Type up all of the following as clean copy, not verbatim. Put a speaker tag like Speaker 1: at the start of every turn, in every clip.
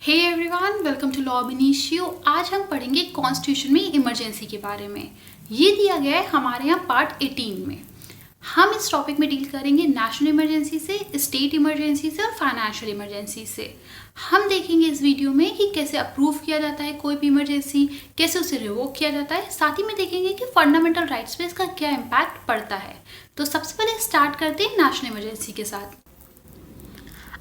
Speaker 1: Hey everyone, welcome to law ab initio. आज हम पढ़ेंगे कॉन्स्टिट्यूशन में इमरजेंसी के बारे में। ये दिया गया है हमारे यहाँ पार्ट 18 में। हम इस टॉपिक में डील करेंगे नेशनल इमरजेंसी से, स्टेट इमरजेंसी से और फाइनेंशियल इमरजेंसी से। हम देखेंगे इस वीडियो में कि कैसे अप्रूव किया जाता है कोई भी इमरजेंसी, कैसे उसे रिवोक किया जाता है। साथ ही में देखेंगे कि फंडामेंटल राइट्स पे इसका क्या इम्पैक्ट पड़ता है। तो सबसे पहले स्टार्ट करते हैं नेशनल इमरजेंसी के साथ।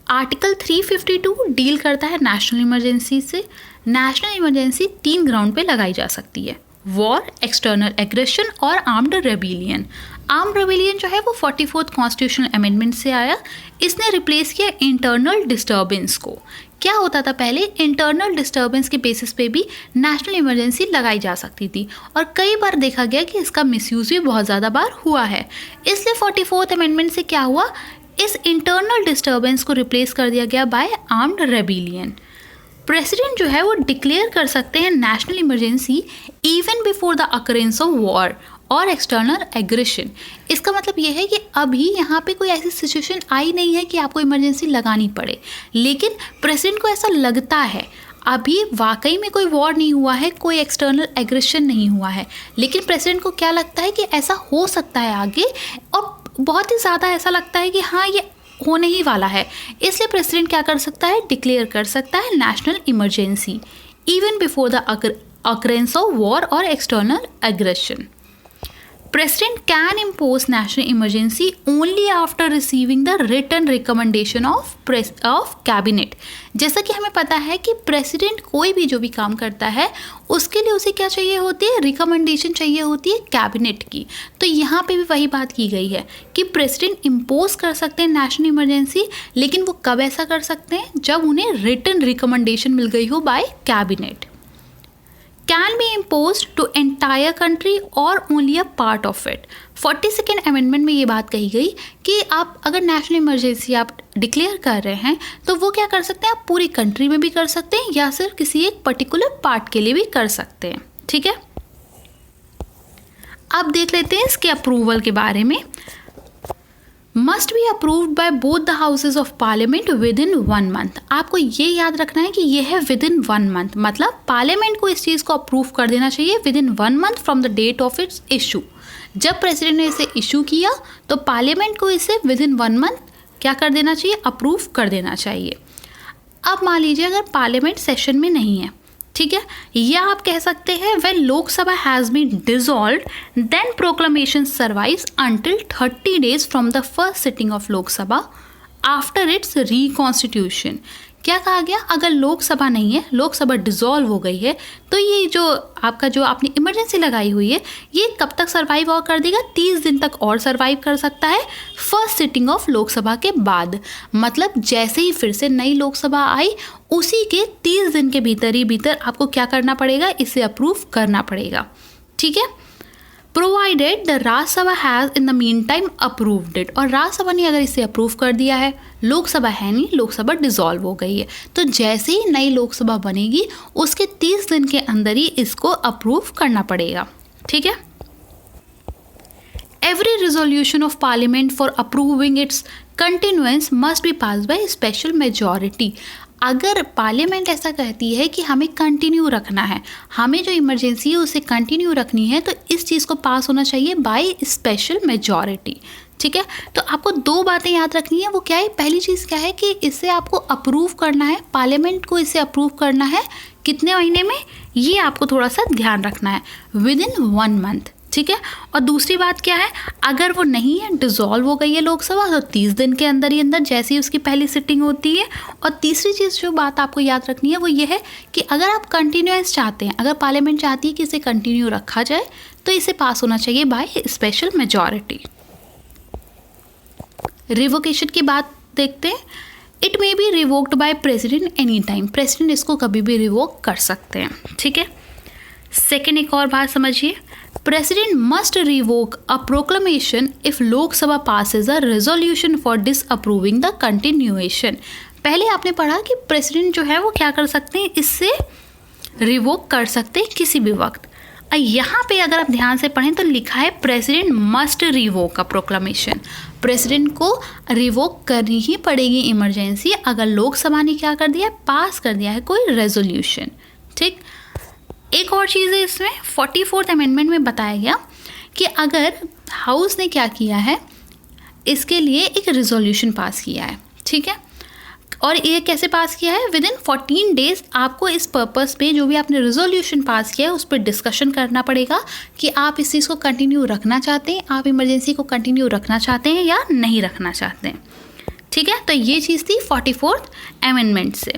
Speaker 1: आर्टिकल 352 डील करता है नेशनल इमरजेंसी से। नेशनल इमरजेंसी 3 ग्राउंड पे लगाई जा सकती है: वॉर, एक्सटर्नल एग्रेशन और आर्म्ड रेबिलियन। आर्म्ड रेबिलियन जो है वो 44th कॉन्स्टिट्यूशनल अमेंडमेंट से आया। इसने रिप्लेस किया इंटरनल डिस्टर्बेंस को। क्या होता था पहले, इंटरनल डिस्टर्बेंस के बेसिस पे भी नेशनल इमरजेंसी लगाई जा सकती थी और कई बार देखा गया कि इसका मिसयूज़ भी बहुत ज़्यादा बार हुआ है। इसलिए 44th अमेंडमेंट से क्या हुआ, इस इंटरनल डिस्टर्बेंस को रिप्लेस कर दिया गया बाय आर्म्ड रेबिलियन। प्रेसिडेंट जो है वो डिक्लेयर कर सकते हैं national emergency even before the occurrence of war और एक्सटर्नल एग्रेशन। इसका मतलब ये है कि अभी यहाँ पे कोई ऐसी सिचुएशन आई नहीं है कि आपको इमरजेंसी लगानी पड़े, लेकिन प्रेसिडेंट को ऐसा लगता है अभी वाकई में कोई वॉर नहीं हुआ है, कोई एक्सटर्नल एग्रेशन नहीं हुआ है, लेकिन प्रेसिडेंट को क्या लगता है कि ऐसा हो सकता है आगे, और बहुत ही ज़्यादा ऐसा लगता है कि हाँ ये होने ही वाला है। इसलिए प्रेसिडेंट क्या कर सकता है, डिक्लेयर कर सकता है national emergency even before the occurrence of war और external aggression. President can impose national emergency only after receiving the written recommendation of cabinet। जैसा कि हमें पता है कि प्रेसिडेंट कोई भी जो भी काम करता है उसके लिए उसे क्या चाहिए होती है, रिकमेंडेशन चाहिए होती है कैबिनेट की। तो यहाँ पे भी वही बात की गई है कि प्रेसिडेंट इम्पोज कर सकते हैं नेशनल इमरजेंसी, लेकिन वो कब ऐसा कर सकते हैं, जब उन्हें रिटन रिकमेंडेशन मिल गई हो bye cabinet. Can be imposed to entire country or only a part of it। 42nd amendment में ये बात कही गई कि आप अगर नेशनल इमरजेंसी आप डिक्लेयर कर रहे हैं तो वो क्या कर सकते हैं, आप पूरी कंट्री में भी कर सकते हैं या सिर्फ किसी एक पर्टिकुलर पार्ट के लिए भी कर सकते हैं। ठीक है, अब देख लेते हैं इसके अप्रूवल के बारे में। Must be approved by both the houses of parliament within 1 month. आपको ये याद रखना है कि ये है विद इन 1 मंथ, मतलब पार्लियामेंट को इस चीज़ को अप्रूव कर देना चाहिए within 1 month from the date of its issue. जब प्रेसिडेंट ने इसे इशू किया तो पार्लियामेंट को इसे विद इन 1 मंथ क्या कर देना चाहिए, अप्रूव कर देना चाहिए। अब मान लीजिए अगर पार्लियामेंट सेशन में नहीं है, ठीक है, या आप कह सकते हैं when Lok Sabha has been dissolved then proclamation survives until 30 days from the first sitting of Lok Sabha after its reconstitution. क्या कहा गया, अगर लोकसभा नहीं है, लोकसभा डिसॉल्व हो गई है, तो ये जो आपने इमरजेंसी लगाई हुई है ये कब तक सर्वाइव और कर देगा, 30 दिन तक और सर्वाइव कर सकता है फर्स्ट सिटिंग ऑफ लोकसभा के बाद। मतलब जैसे ही फिर से नई लोकसभा आई उसी के 30 दिन के भीतर आपको क्या करना पड़ेगा, इसे अप्रूव करना पड़ेगा। ठीक है, provided the Rajya Sabha has in the mean time approved it. और राज्यसभा ने अगर इसे अप्रूव कर दिया है, लोकसभा है नहीं, लोकसभा डिसॉल्व हो गई है, तो जैसे ही नई लोकसभा बनेगी उसके 30 दिन के अंदर ही इसको अप्रूव करना पड़ेगा। ठीक है, every resolution of parliament for approving it's continuance must be pass by special majority. अगर पार्लियामेंट ऐसा कहती है कि हमें कंटिन्यू रखना है, हमें जो इमरजेंसी है उसे कंटिन्यू रखनी है, तो इस चीज़ को पास होना चाहिए बाय स्पेशल मेजॉरिटी। ठीक है, तो आपको 2 बातें याद रखनी है। वो क्या है, पहली चीज़ क्या है कि इसे आपको अप्रूव करना है, पार्लियामेंट को इसे अप्रूव करना है कितने महीने में, ये आपको थोड़ा सा ध्यान रखना है, विद इन 1 मंथ। ठीक है, और दूसरी बात क्या है, अगर वो नहीं है, डिसॉल्व हो गई है लोकसभा, तो 30 दिन के अंदर ही अंदर जैसे ही उसकी पहली सिटिंग होती है। और तीसरी चीज़ जो बात आपको याद रखनी है वो ये है कि अगर आप कंटिन्यूएंस चाहते हैं, अगर पार्लियामेंट चाहती है कि इसे कंटिन्यू रखा जाए, तो इसे पास होना चाहिए बाय स्पेशल मेजॉरिटी। रिवोकेशन की बात देखते हैं। It may be revoked by president any time. President इसको कभी भी रिवोक कर सकते हैं। ठीक है, सेकेंड एक और बात समझिए, president must revoke a proclamation if Lok Sabha passes a resolution for disapproving the continuation. पहले आपने पढ़ा कि प्रेसिडेंट जो है वो क्या कर सकते हैं, इससे रिवोक कर सकते हैं किसी भी वक्त। यहाँ पे अगर आप ध्यान से पढ़ें तो लिखा है president must revoke a proclamation. President को रिवोक करनी ही पड़ेगी इमरजेंसी अगर लोकसभा ने क्या कर दिया, पास कर दिया है कोई रेजोल्यूशन। ठीक, एक और चीज़ है इसमें 44th अमेंडमेंट में बताया गया कि अगर हाउस ने क्या किया है, इसके लिए एक रेजोल्यूशन पास किया है। ठीक है, और ये कैसे पास किया है, विद इन 14 डेज आपको इस पर्पस पे जो भी आपने रेजोल्यूशन पास किया है उस पर डिस्कशन करना पड़ेगा कि आप इस चीज़ को कंटिन्यू रखना चाहते हैं, आप इमरजेंसी को कंटिन्यू रखना चाहते हैं या नहीं रखना चाहते हैं। ठीक है, तो ये चीज़ थी 44th अमेंडमेंट से।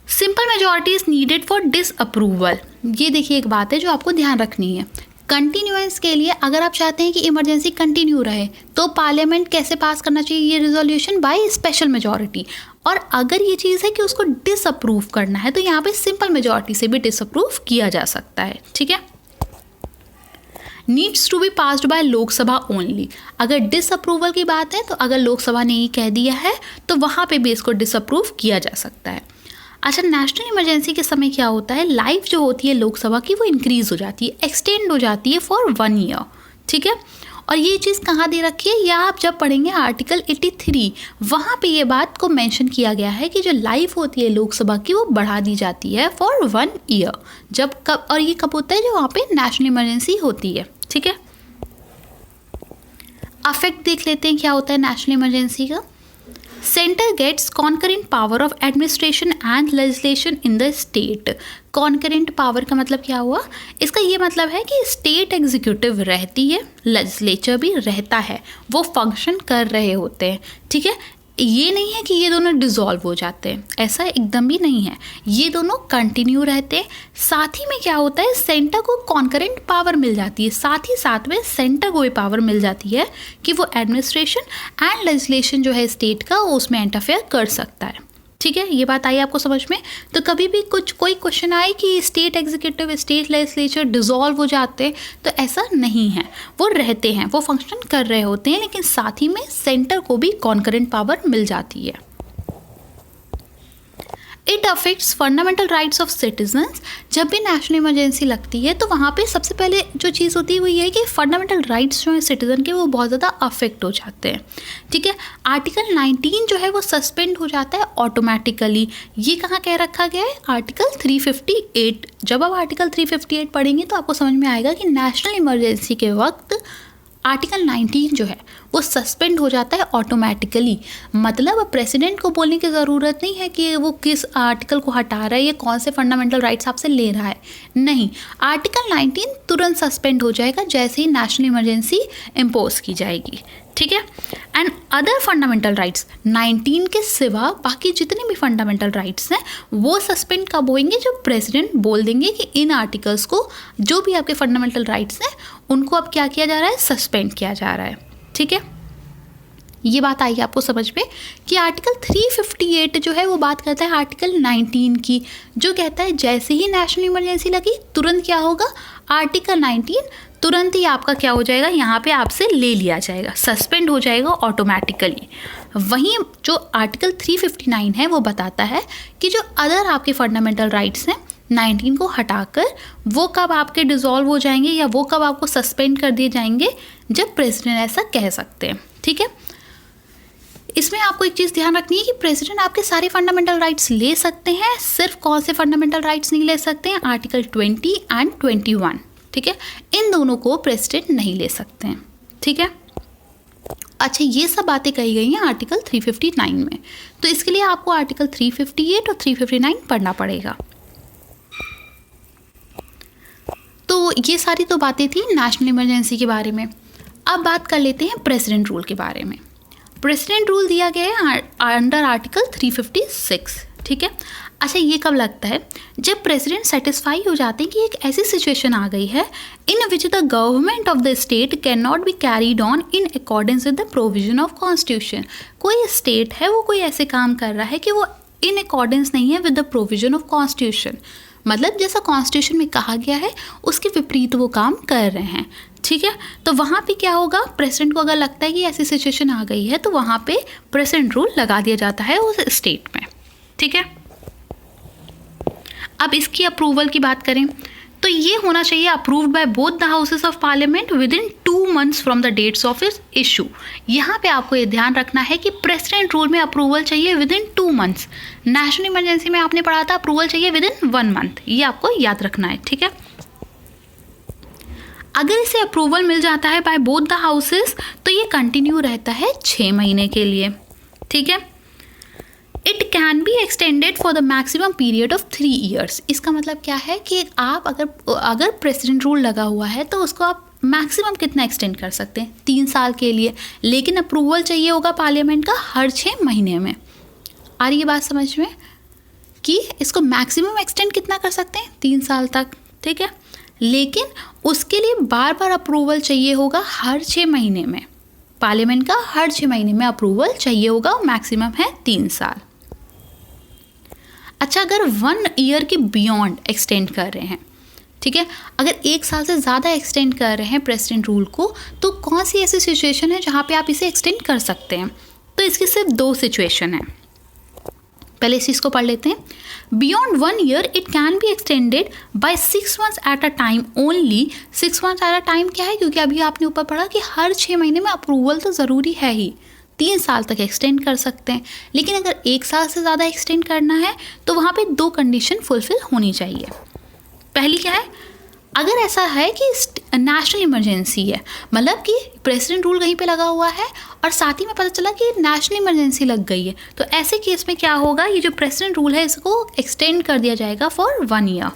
Speaker 1: Simple majority is needed for disapproval. ये देखिए एक बात है जो आपको ध्यान रखनी है, कंटिन्यूएंस के लिए अगर आप चाहते हैं कि इमरजेंसी कंटिन्यू रहे तो पार्लियामेंट कैसे पास करना चाहिए ये रिजोल्यूशन, बाय स्पेशल मेजॉरिटी। और अगर ये चीज़ है कि उसको डिसअप्रूव करना है तो यहाँ पे सिंपल मेजॉरिटी से भी डिसअप्रूव किया जा सकता है। ठीक है, needs to be passed by Lok Sabha only. अगर डिसअप्रूवल की बात है तो अगर लोकसभा ने ये कह दिया है तो वहाँ पे भी इसको डिसअप्रूव किया जा सकता है। अच्छा, नेशनल इमरजेंसी के समय क्या होता है, लाइफ जो होती है लोकसभा की वो इंक्रीज़ हो जाती है, एक्सटेंड हो जाती है फॉर 1 ईयर। ठीक है, और ये चीज़ कहाँ दे रखी है, या आप जब पढ़ेंगे आर्टिकल 83 वहाँ पे ये बात को मेंशन किया गया है कि जो लाइफ होती है लोकसभा की वो बढ़ा दी जाती है फॉर 1 ईयर। जब कब, और ये कब होता है, जो वहाँ पे नेशनल इमरजेंसी होती है। ठीक है, अफेक्ट देख लेते हैं क्या होता है नेशनल इमरजेंसी का। Centre gets concurrent power of administration and legislation in the state. Concurrent power का मतलब क्या हुआ, इसका ये मतलब है कि स्टेट एग्जीक्यूटिव रहती है, लेजिस्लेचर भी रहता है, वो फंक्शन कर रहे होते हैं। ठीक है, ये नहीं है कि ये दोनों डिसॉल्व हो जाते हैं, ऐसा एकदम भी नहीं है, ये दोनों कंटिन्यू रहते हैं। साथ ही में क्या होता है, सेंटर को कॉन्करेंट पावर मिल जाती है, साथ ही साथ में सेंटर को भी पावर मिल जाती है कि वो एडमिनिस्ट्रेशन एंड लेजिस्लेशन जो है स्टेट का उसमें इंटरफेयर कर सकता है। ठीक है, ये बात आई आपको समझ में। तो कभी भी कोई क्वेश्चन आए कि state executive state legislature dissolve हो जाते हैं, तो ऐसा नहीं है, वो रहते हैं, वो फंक्शन कर रहे होते हैं, लेकिन साथ ही में सेंटर को भी कॉन्करेंट पावर मिल जाती है। It affects fundamental rights of citizens. जब भी नेशनल इमरजेंसी लगती है तो वहाँ पे सबसे पहले जो चीज़ होती है वो ये है कि फंडामेंटल राइट्स जो हैं सिटीजन के वो बहुत ज़्यादा अफेक्ट हो जाते हैं। ठीक है, आर्टिकल 19 जो है वो सस्पेंड हो जाता है ऑटोमेटिकली। ये कहाँ कह रखा गया है, आर्टिकल 358। जब आप आर्टिकल 358 पढ़ेंगे तो आपको समझ में आएगा कि नेशनल इमरजेंसी के वक्त आर्टिकल 19 जो है वो सस्पेंड हो जाता है ऑटोमेटिकली। मतलब प्रेसिडेंट को बोलने की ज़रूरत नहीं है कि वो किस आर्टिकल को हटा रहा है या कौन से फंडामेंटल राइट्स आपसे ले रहा है, नहीं, आर्टिकल 19 तुरंत सस्पेंड हो जाएगा जैसे ही नेशनल इमरजेंसी इम्पोज की जाएगी। ठीक है, एंड अदर फंडामेंटल राइट्स 19 के सिवा बाकी जितने भी फंडामेंटल राइट्स हैं वो सस्पेंड कब होंगे, जब प्रेसिडेंट बोल देंगे कि इन आर्टिकल्स को, जो भी आपके फंडामेंटल राइट्स हैं उनको अब क्या किया जा रहा है, सस्पेंड किया जा रहा है। ठीक है, ये बात आई आपको समझ में कि आर्टिकल 358 जो है वो बात करता है आर्टिकल 19 की, जो कहता है जैसे ही नेशनल इमरजेंसी लगी तुरंत क्या होगा, आर्टिकल 19 तुरंत ही आपका क्या हो जाएगा, यहाँ पे आपसे ले लिया जाएगा, सस्पेंड हो जाएगा ऑटोमेटिकली। वहीं जो आर्टिकल 359 है वो बताता है कि जो अदर आपके फंडामेंटल राइट्स हैं 19 को हटाकर वो कब आपके डिसॉल्व हो जाएंगे या वो कब आपको सस्पेंड कर दिए जाएंगे, जब प्रेसिडेंट ऐसा कह सकते हैं। ठीक है, इसमें आपको एक चीज़ ध्यान रखनी है कि प्रेसिडेंट आपके सारे फंडामेंटल राइट्स ले सकते हैं, सिर्फ कौन से फंडामेंटल राइट्स नहीं ले सकते हैं, आर्टिकल 20 एंड 21। ठीक है, इन दोनों को प्रेसिडेंट नहीं ले सकते हैं। ठीक है, अच्छा, ये सब बातें कही गई हैं आर्टिकल 359 में, तो इसके लिए आपको आर्टिकल 358 और 359 पढ़ना पड़ेगा। तो ये सारी तो बातें थी नेशनल इमरजेंसी के बारे में। अब बात कर लेते हैं प्रेसिडेंट रूल के बारे में। प्रेसिडेंट रूल दिया गया है अंडर आर्टिकल 356। ठीक है, अच्छा, ये कब लगता है, जब प्रेसिडेंट सेटिस्फाई हो जाते हैं कि एक ऐसी सिचुएशन आ गई है in which the government of the state can not be carried on in accordance with the provision of constitution. कोई स्टेट है वो कोई ऐसे काम कर रहा है कि वो इन अकॉर्डेंस नहीं है with the provision of constitution, मतलब जैसा कॉन्स्टिट्यूशन में कहा गया है उसके विपरीत वो काम कर रहे हैं। ठीक है, तो वहाँ पे क्या होगा, प्रेसिडेंट को अगर लगता है कि ऐसी सिचुएशन आ गई है तो वहाँ पे प्रेसिडेंट रूल लगा दिया जाता है उस स्टेट में। ठीक है, अब इसकी अप्रूवल की बात करें तो ये होना चाहिए approved by both the houses of parliament within 2 months from the dates of its issue. यहाँ पे आपको ये ध्यान रखना है कि प्रेसिडेंट रूल में अप्रूवल चाहिए within 2 months। National emergency में आपने पढ़ा था अप्रूवल चाहिए विद इन 1 month। ये आपको याद रखना है, ठीक है। अगर इसे अप्रूवल मिल जाता है बाय बोथ द हाउसेस तो ये कंटिन्यू रहता है 6 महीने के लिए, ठीक है। It can be extended for the maximum period of 3 years। इसका मतलब क्या है कि आप अगर प्रेसिडेंट रूल लगा हुआ है तो उसको आप मैक्सिमम कितना एक्सटेंड कर सकते हैं, 3 साल के लिए, लेकिन अप्रूवल चाहिए होगा पार्लियामेंट का हर 6 महीने में। आ रही है बात समझ में कि इसको मैक्सिमम एक्सटेंड कितना कर सकते हैं, 3 साल तक, ठीक है। लेकिन उसके लिए बार बार अप्रूवल चाहिए होगा हर 6 महीने में, पार्लियामेंट का हर 6 महीने में अप्रूवल चाहिए होगा, मैक्सिमम है 3 साल। अच्छा, अगर 1 year के बियॉन्ड एक्सटेंड कर रहे हैं, ठीक है, अगर 1 साल से ज़्यादा एक्सटेंड कर रहे हैं प्रेसिडेंट रूल को, तो कौन सी ऐसी सिचुएशन है जहाँ पे आप इसे एक्सटेंड कर सकते हैं? तो इसकी सिर्फ 2 सिचुएशन है। पहले इस चीज़ को पढ़ लेते हैं। Beyond 1 year it can be extended by 6 months at a time only. 6 months at a time क्या है, क्योंकि अभी आपने ऊपर पढ़ा कि हर 6 महीने में अप्रूवल तो ज़रूरी है ही, 3 साल तक एक्सटेंड कर सकते हैं। लेकिन अगर 1 साल से ज़्यादा एक्सटेंड करना है तो वहाँ पे 2 कंडीशन फुलफिल होनी चाहिए। पहली क्या है, अगर ऐसा है कि नेशनल इमरजेंसी है, मतलब कि प्रेसिडेंट रूल कहीं पे लगा हुआ है और साथ ही में पता चला कि नेशनल इमरजेंसी लग गई है, तो ऐसे केस में क्या होगा, ये जो प्रेसिडेंट रूल है इसको एक्सटेंड कर दिया जाएगा फॉर 1 year।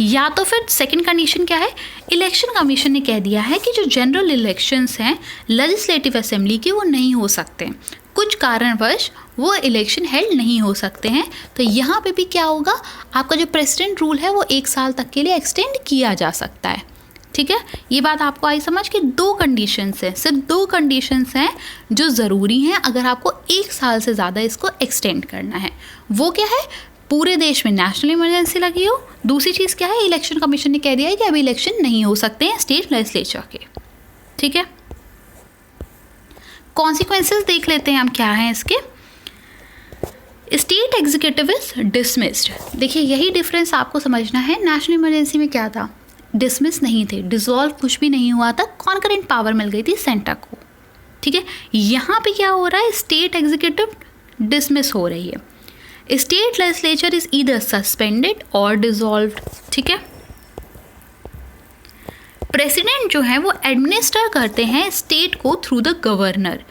Speaker 1: या तो फिर सेकंड कंडीशन क्या है, इलेक्शन कमीशन ने कह दिया है कि जो जनरल इलेक्शंस हैं लेजिस्लेटिव असेंबली के वो नहीं हो सकते, कुछ कारणवश वो इलेक्शन हेल्ड नहीं हो सकते हैं, तो यहाँ पे भी क्या होगा, आपका जो प्रेसिडेंट रूल है वो 1 साल तक के लिए एक्सटेंड किया जा सकता है, ठीक है। ये बात आपको आई समझ कि 2 कंडीशंस हैं, सिर्फ 2 कंडीशंस हैं जो ज़रूरी हैं अगर आपको 1 साल से ज़्यादा इसको एक्सटेंड करना है। वो क्या है, पूरे देश में नेशनल इमरजेंसी लगी हो, दूसरी चीज़ क्या है, इलेक्शन कमीशन ने कह दिया है कि अभी इलेक्शन नहीं हो सकते हैं स्टेट लेजिस्लेचर के, ठीक है। कॉन्सिक्वेंसेस देख लेते हैं हम क्या हैं इसके। State executive is dismissed. देखिए यही डिफरेंस आपको समझना है, नेशनल इमरजेंसी में क्या था, डिसमिस नहीं थे, डिसॉल्व कुछ भी नहीं हुआ था, कॉन्करेंट पावर मिल गई थी सेंटर को, ठीक है। यहाँ पे क्या हो रहा है, स्टेट एग्जीक्यूटिव डिसमिस हो रही है। State legislature is either suspended और डिसॉल्व्ड, ठीक है। प्रेसिडेंट जो है वो एडमिनिस्टर करते हैं स्टेट को थ्रू द गवर्नर।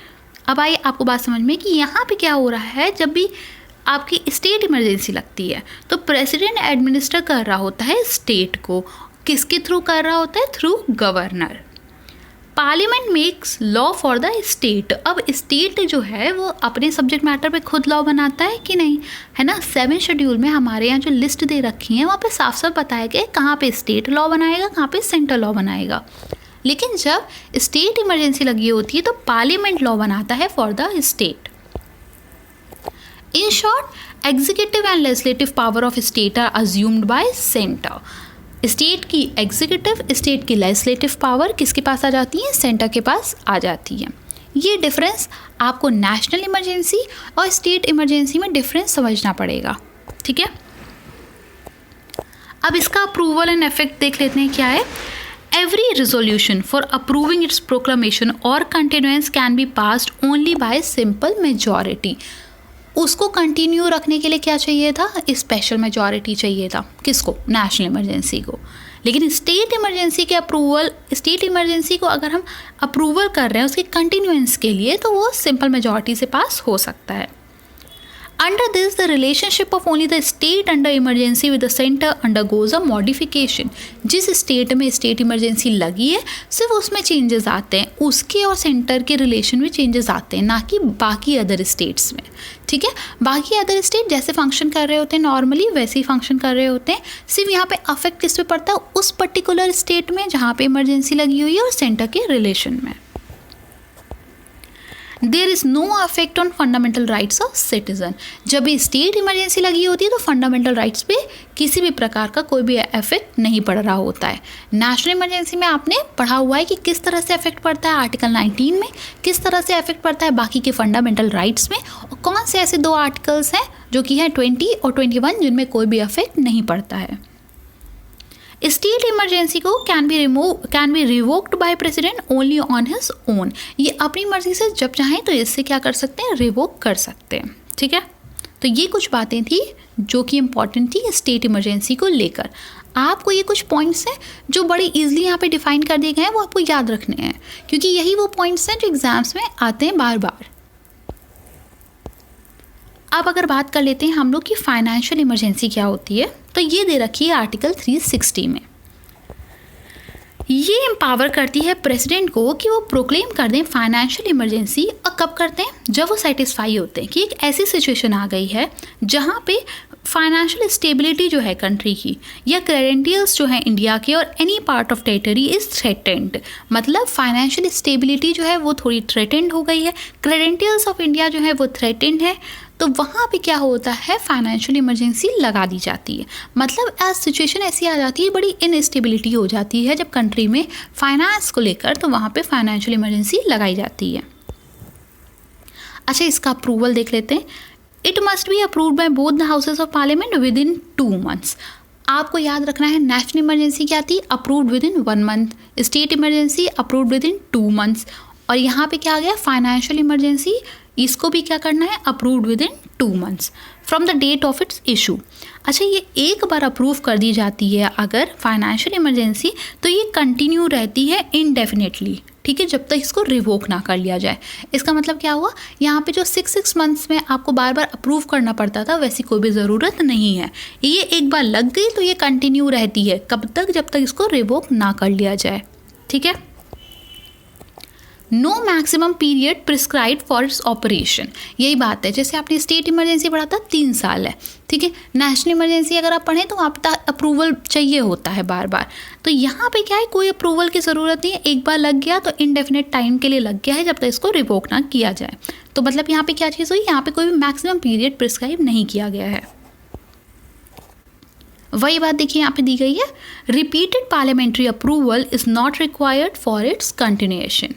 Speaker 1: अब आइए आपको बात समझ में कि यहाँ पे क्या हो रहा है, जब भी आपकी स्टेट इमरजेंसी लगती है तो प्रेसिडेंट एडमिनिस्टर कर रहा होता है स्टेट को, किसके थ्रू कर रहा होता है, through governor. Parliament makes law for the state. अब स्टेट जो है वो अपने सब्जेक्ट मैटर पे खुद लॉ बनाता है कि नहीं, है ना। 7 शेड्यूल में हमारे यहाँ जो लिस्ट दे रखी है वहाँ पे साफ साफ बताया गया कहाँ पे स्टेट लॉ बनाएगा, कहाँ पे सेंट्रल लॉ बनाएगा। लेकिन जब स्टेट इमरजेंसी लगी होती है तो पार्लियामेंट लॉ बनाता है for the state. In short, executive and legislative power of state are assumed by centre. State की एग्जीक्यूटिव, स्टेट की लेजिस्लेटिव पावर किसके पास आ जाती है, सेंटर के पास आ जाती है। ये डिफरेंस आपको नेशनल इमरजेंसी और स्टेट इमरजेंसी में डिफरेंस समझना पड़ेगा, ठीक है। अब इसका अप्रूवल एंड इफेक्ट देख लेते हैं क्या है। Every resolution for approving its proclamation और continuance can be passed only by simple majority. उसको कंटिन्यू रखने के लिए क्या चाहिए था, स्पेशल मेजॉरिटी चाहिए था, किसको, नेशनल इमरजेंसी को। लेकिन स्टेट इमरजेंसी के अप्रूवल, स्टेट इमरजेंसी को अगर हम अप्रूवल कर रहे हैं उसके कंटिन्यूएंस के लिए तो वो सिंपल मेजॉरिटी से पास हो सकता है। Under this, the relationship of only the state under emergency with the center undergoes a modification. जिस स्टेट में स्टेट इमरजेंसी लगी है सिर्फ उसमें चेंजेस आते हैं, उसके और सेंटर के रिलेशन में चेंजेस आते हैं, ना कि बाकी अदर स्टेट्स में, ठीक है। बाकी अदर स्टेट जैसे फंक्शन कर रहे होते हैं नॉर्मली वैसे ही फंक्शन कर रहे होते हैं, सिर्फ यहाँ पे अफेक्ट किस पे पड़ता है, उस पर्टिकुलर स्टेट में जहाँ पे इमरजेंसी लगी हुई है और सेंटर के रिलेशन में। There is no effect on fundamental rights of citizen. जब भी स्टेट इमरजेंसी लगी होती है तो फंडामेंटल राइट्स पे किसी भी प्रकार का कोई भी इफेक्ट नहीं पड़ रहा होता है। नेशनल इमरजेंसी में आपने पढ़ा हुआ है कि किस तरह से इफेक्ट पड़ता है आर्टिकल 19 में, किस तरह से इफेक्ट पड़ता है बाकी के फंडामेंटल राइट्स में, और कौन से ऐसे 2 आर्टिकल्स हैं जो कि हैं 20 और 21 जिनमें कोई भी इफेक्ट नहीं पड़ता है, स्टेट इमरजेंसी को can be revoked by president only on his own. ये अपनी मर्जी से जब चाहें तो इससे क्या कर सकते हैं, रिवोक कर सकते हैं। ठीक है, तो ये कुछ बातें थी जो कि इम्पॉर्टेंट थी स्टेट इमरजेंसी को लेकर। आपको ये कुछ पॉइंट्स हैं जो बड़े इजीली यहाँ पे डिफाइन कर दिए गए हैं, वो आपको याद रखने हैं, क्योंकि यही वो पॉइंट्स हैं जो एग्जाम्स में आते हैं बार बार। अब अगर बात कर लेते हैं हम लोग की फाइनेंशियल इमरजेंसी क्या होती है, तो ये दे रखी है आर्टिकल 360 में। ये एम्पावर करती है प्रेसिडेंट को कि वो प्रोक्लेम कर दें फाइनेंशियल इमरजेंसी, और कब करते हैं, जब वो सेटिस्फाई होते हैं कि एक ऐसी सिचुएशन आ गई है जहाँ पे फाइनेंशियल स्टेबिलिटी जो है कंट्री की या क्रेडेंशियल्स जो है इंडिया के और any part of territory is threatened. मतलब फाइनेंशियल स्टेबिलिटी जो है वो थोड़ी थ्रेटेंड हो गई है, क्रेडेंशियल्स ऑफ इंडिया जो है वो थ्रेटेंड है, तो वहाँ पे क्या होता है, फाइनेंशियल इमरजेंसी लगा दी जाती है। मतलब एज सिचुएशन ऐसी आ जाती है, बड़ी इनस्टेबिलिटी हो जाती है जब कंट्री में फाइनेंस को लेकर, तो वहाँ पे फाइनेंशियल इमरजेंसी लगाई जाती है। अच्छा, इसका अप्रूवल देख लेते हैं। It must be approved by both the houses of parliament within 2 months। आपको याद रखना है, नेशनल इमरजेंसी क्या थी, approved within 1 month, state emergency approved within 2 months, और यहाँ पे क्या आ गया, फाइनेंशियल इमरजेंसी, इसको भी क्या करना है, approved within 2 months from the date of its issue. अच्छा, ये एक बार अप्रूव कर दी जाती है अगर फाइनेंशियल इमरजेंसी, तो ये कंटिन्यू रहती है इनडेफिनेटली। ठीक है, जब तक इसको रिवोक ना कर लिया जाए। इसका मतलब क्या हुआ, यहाँ पे जो 6 months में आपको बार बार अप्रूव करना पड़ता था, वैसी कोई भी ज़रूरत नहीं है। ये एक बार लग गई तो ये कंटिन्यू रहती है, कब तक, जब तक इसको रिवोक ना कर लिया जाए। ठीक है, no maximum period prescribed for its operation. यही बात है, जैसे आपने स्टेट इमरजेंसी पढ़ा था 3 साल है। ठीक है, नेशनल इमरजेंसी अगर आप पढ़ें तो वहाँ पर अप्रूवल चाहिए होता है बार बार, तो यहाँ पे क्या है, कोई अप्रूवल की ज़रूरत नहीं है, एक बार लग गया तो इनडेफिनेट टाइम के लिए लग गया है, जब तक इसको रिवोक ना किया जाए। तो मतलब यहाँ पे क्या चीज़ हुई, यहाँ पे कोई भी मैक्सिमम पीरियड प्रिस्क्राइब नहीं किया गया है। वही बात देखिए यहाँ पे दी गई है, repeated parliamentary approval is not required for its continuation.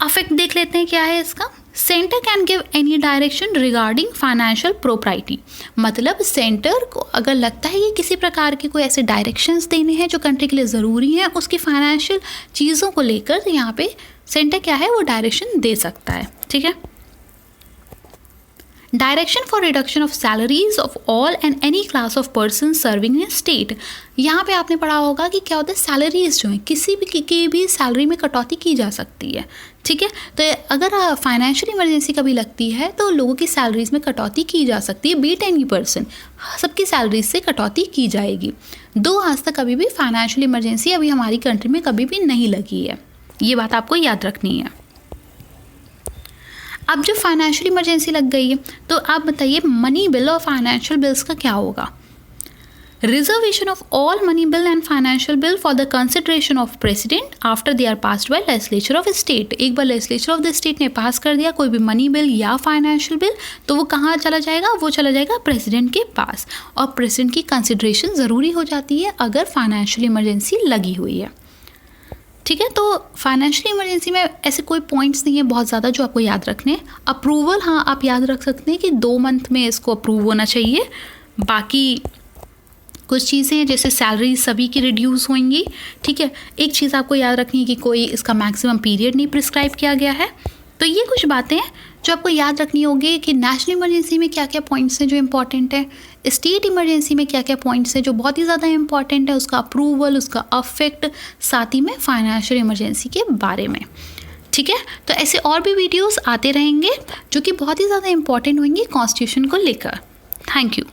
Speaker 1: Affect देख लेते हैं क्या है इसका। Centre can give any direction regarding financial propriety. मतलब सेंटर को अगर लगता है कि किसी प्रकार के कोई ऐसे डायरेक्शंस देने हैं जो कंट्री के लिए ज़रूरी हैं उसकी फाइनेंशियल चीज़ों को लेकर, तो यहाँ पे सेंटर क्या है, वो डायरेक्शन दे सकता है। ठीक है, direction for reduction of salaries of all and any class of person serving in state. यहाँ पे आपने पढ़ा होगा कि क्या होता है, सैलरीज जो है किसी भी की भी सैलरी में कटौती की जा सकती है। ठीक है, तो अगर फाइनेंशियल इमरजेंसी कभी लगती है तो लोगों की सैलरीज में कटौती की जा सकती है, बीट एनी पर्सन, सबकी सैलरीज से कटौती की जाएगी। आज तक कभी भी फाइनेंशियल इमरजेंसी अभी हमारी कंट्री में कभी भी नहीं लगी है, ये बात आपको याद रखनी है। अब जब फाइनेंशियल इमरजेंसी लग गई है तो आप बताइए मनी बिल और फाइनेंशियल बिल्स का क्या होगा। Reservation of all money bill and financial bill for the consideration of president after they are passed by legislature of state. एक बार लेजिस्लेचर ऑफ द स्टेट ने पास कर दिया कोई भी मनी बिल या फाइनेंशियल बिल, तो वो कहाँ चला जाएगा, वो चला जाएगा प्रेसिडेंट के पास, और प्रेसिडेंट की कंसिडरेशन ज़रूरी हो जाती है अगर फाइनेंशियल इमरजेंसी लगी हुई है। ठीक है, तो फाइनेंशियल इमरजेंसी में ऐसे कोई पॉइंट्स नहीं है बहुत ज़्यादा जो आपको याद रखने हैं। अप्रूवल, हाँ आप याद रख सकते हैं कि 2 month में इसको अप्रूव होना चाहिए। बाकी कुछ चीज़ें हैं जैसे सैलरी सभी की रिड्यूस होंगी। ठीक है, एक चीज़ आपको याद रखनी है कि कोई इसका मैक्सिमम पीरियड नहीं प्रिस्क्राइब किया गया है। तो ये कुछ बातें हैं जो आपको याद रखनी होगी कि नेशनल इमरजेंसी में क्या क्या पॉइंट्स हैं जो इम्पॉर्टेंट है, स्टेट इमरजेंसी में क्या क्या पॉइंट्स हैं जो बहुत ही ज़्यादा इम्पॉर्टेंट है, उसका अप्रूवल, उसका अफेक्ट, साथ ही में फाइनेंशियल इमरजेंसी के बारे में। ठीक है, तो ऐसे और भी वीडियोस आते रहेंगे जो कि बहुत ही ज़्यादा इम्पॉर्टेंट होंगे कॉन्स्टिट्यूशन को लेकर। Thank you.